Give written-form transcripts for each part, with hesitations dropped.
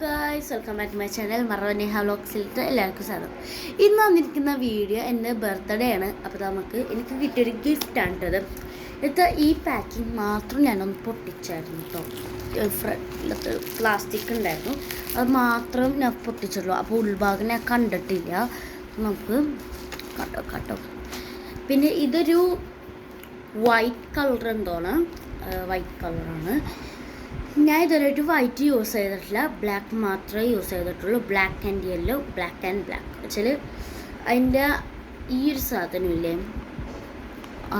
Guys, welcome back to my channel മറവനേഹ വ്ലോഗ്സിലേക്ക് എല്ലാവർക്കും സ്വാഗതം. ഇന്ന് വന്നിരിക്കുന്ന വീഡിയോ എൻ്റെ ബർത്ത്ഡേ ആണ്. അപ്പോൾ എനിക്ക് കിട്ടിയൊരു ഗിഫ്റ്റാണ് കേട്ടത്. ഇത് ഈ പാക്കിങ് മാത്രം ഞാനൊന്ന് പൊട്ടിച്ചായിരുന്നു കേട്ടോ. ഫ്രണ്ടിലത്തെ പ്ലാസ്റ്റിക് ഉണ്ടായിരുന്നു, അത് മാത്രം ഞാൻ പൊട്ടിച്ചുള്ളൂ. അപ്പോൾ ഉൾഭാഗം ഞാൻ കണ്ടിട്ടില്ല. നമുക്ക് കട്ടോ. പിന്നെ ഇതൊരു വൈറ്റ് കളർ എന്തോന്ന്, വൈറ്റ് കളറാണ്. ഞാൻ ഇതുവരെയായിട്ട് വൈറ്റ് യൂസ് ചെയ്തിട്ടില്ല, ബ്ലാക്ക് മാത്രമേ യൂസ് ചെയ്തിട്ടുള്ളൂ. Black and yellow, black and black വെച്ചാൽ അതിൻ്റെ ഈ ഒരു സാധനമില്ലേ,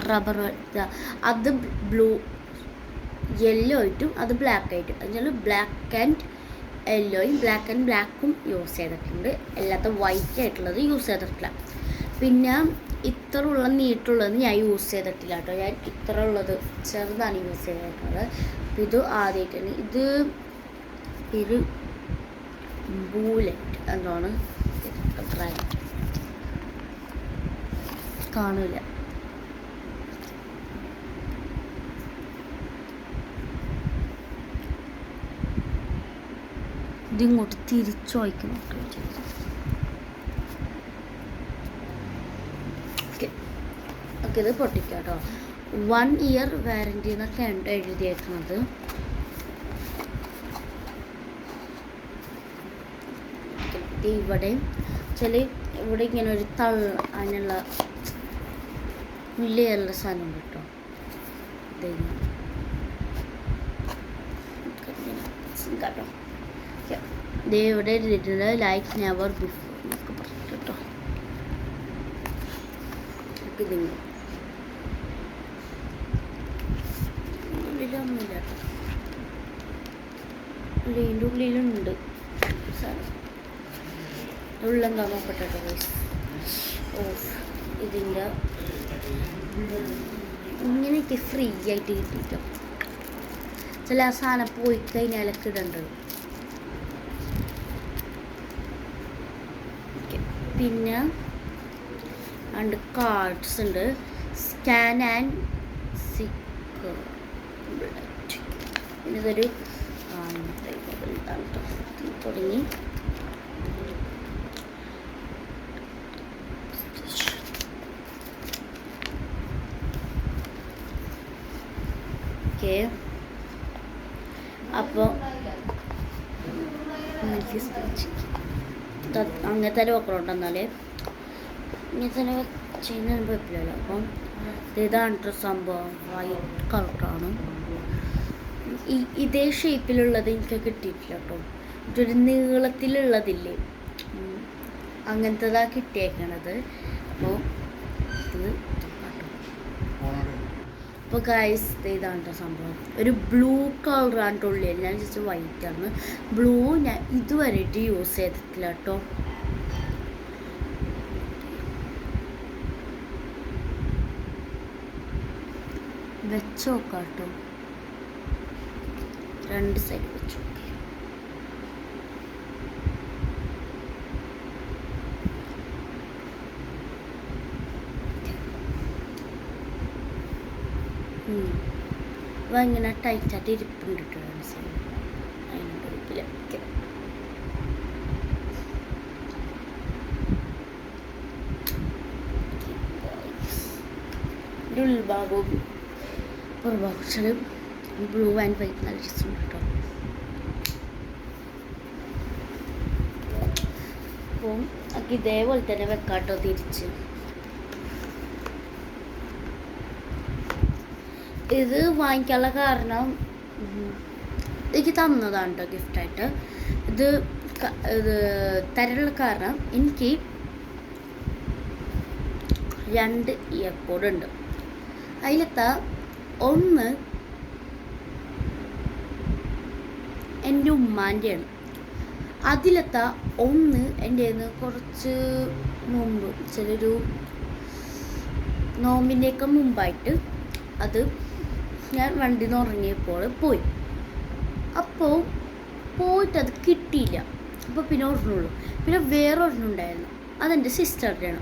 റബ്ബർ, അത് ബ്ലൂ യെല്ലോ ആയിട്ടും അത് ബ്ലാക്ക് ആയിട്ടും, എന്നുവെച്ചാൽ ബ്ലാക്ക് ആൻഡ് യെല്ലോയും ബ്ലാക്ക് ആൻഡ് ബ്ലാക്കും യൂസ് ചെയ്തിട്ടുണ്ട്. അല്ലാത്ത വൈറ്റ് ആയിട്ടുള്ളത് യൂസ് ചെയ്തിട്ടില്ല. പിന്നെ ഇത്ര ഉള്ള നീട്ടുള്ളത് ഞാൻ യൂസ് ചെയ്തിട്ടില്ല കേട്ടോ. ഞാൻ ഇത്ര ഉള്ളത് ചെറുതാണ് യൂസ് ചെയ്തിട്ടുള്ളത്. അപ്പോൾ ഇത് ആദ്യമായിട്ടാണ്. ഇത് ഒരു ബൂലറ്റ് എന്താണ്, കാണില്ല. ഇതിങ്ങോട്ട് തിരിച്ചു വയ്ക്കണം. ഓക്കെ, ഇത് പൊട്ടിക്കാം കേട്ടോ. 1 ഇയർ വാറൻറ്റി എന്നൊക്കെയാണ് എഴുതിയേക്കുന്നത്. ഇവിടെ ഇവിടെ ഇങ്ങനെ ഒരു അതിനുള്ള മുല്ലുള്ള സാധനം കേട്ടോ. കേട്ടോ ഇവിടെ എഴുതിയിട്ടുണ്ട് ലൈക്ക് നെവർ ബിഫോർ എന്നൊക്കെ പറഞ്ഞു കേട്ടോ. ഇതിന് ഉള്ളിലൊന്നുമില്ല കേട്ടോ, ഇതിൻ്റെ ഉള്ളിലുണ്ട് സാധനം. ഉള്ളെന്താ നോക്കട്ടെ കേട്ടോ. ഇതിൻ്റെ ഇങ്ങനെയൊക്കെ ഫ്രീ ആയിട്ട് കിട്ടിയിട്ടോ. ചില സാധനം പോയി കഴിഞ്ഞാലൊക്കെ ഇടേണ്ടത്. പിന്നെ രണ്ട് കാർഡ്സ് ഉണ്ട്, സ്കാൻ ആൻഡ് സിക്കർ ബുള്ളറ്റ്. പിന്നെ ഇതൊരു തുടങ്ങി. ഓക്കെ, അപ്പോൾ അങ്ങനത്തെ വെക്കണോണ്ടെന്നാലേ ഇങ്ങനെ തന്നെ ചെയ്യുന്നതിന് കുഴപ്പമില്ലല്ലോ. അപ്പം ഇതാണ് സംഭവം, വൈറ്റ് കളറാണ്. ഇതേ ഷേപ്പിലുള്ളത് എനിക്ക് കിട്ടിയിട്ടില്ല കേട്ടോ. ഇതൊരു നീളത്തിലുള്ളതില്ലേ, അങ്ങനത്തേതാണ് കിട്ടിയേക്കണത്. അപ്പോൾ ഇത് അപ്പോൾ ഗൈസ്, ഇതാണ് സംഭവം. ഒരു ബ്ലൂ കളറാണ് ഉള്ളിൽ. ഞാൻ ജസ്റ്റ് വൈറ്റ് ആണ്. ബ്ലൂ ഞാൻ ഇതുവരെയായിട്ട് യൂസ് ചെയ്തിട്ടില്ല കേട്ടോ. വെച്ച് നോക്കാം കേട്ടോ, രണ്ട് സൈഡ് വെച്ച് നോക്കി. അപ്പോൾ ഇങ്ങനെ ടൈറ്റായിട്ട് ഇരിപ്പുണ്ട് കേട്ടോ. അതിൻ്റെ ഉറപ്പിലൊക്കെ ഉൾഭാഗവും പുറഭാഗം ബ്ലൂ ആൻഡ് വൈറ്റ് നല്ല രസമുണ്ട് കേട്ടോ. അപ്പോൾ ഒക്കെ ഇതേപോലെ തന്നെ വെക്കാട്ടോ തിരിച്ച്. ഇത് വാങ്ങിക്കാനുള്ള കാരണം എനിക്ക് തന്നതാണ് കേട്ടോ ഗിഫ്റ്റായിട്ട്. ഇത് തരാനുള്ള കാരണം എനിക്ക് 2 ഇയർപോഡ് ഉണ്ട്. അതിലത്തെ ഒന്ന് എൻ്റെ ഉമ്മാൻ്റെയാണ്. അതിലത്തെ ഒന്ന് എൻ്റെ കുറച്ച് മുമ്പ്, ചിലൊരു നോമ്പിൻ്റെയൊക്കെ മുമ്പായിട്ട് അത് ഞാൻ വണ്ടി നിന്ന് ഉറങ്ങിയപ്പോൾ പോയി. അപ്പോൾ പോയിട്ടത് കിട്ടിയില്ല. അപ്പോൾ പിന്നെ ഒരെണ്ണുള്ളൂ. പിന്നെ വേറെ ഒരെണ്ണം ഉണ്ടായിരുന്നു, അതെൻ്റെ സിസ്റ്ററുടെയാണ്.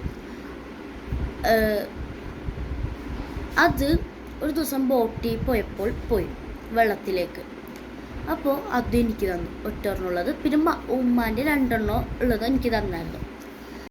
അത് ഒരു ദിവസം ബോട്ടിൽ പോയപ്പോൾ പോയി വെള്ളത്തിലേക്ക്. അപ്പോൾ അത് എനിക്ക് തന്നു ഒറ്റൊരെണ്ണം ഉള്ളത്. പിന്നെ ഉമ്മാൻ്റെ 2 എണ്ണം ഉള്ളത് എനിക്ക് തന്നായിരുന്നു.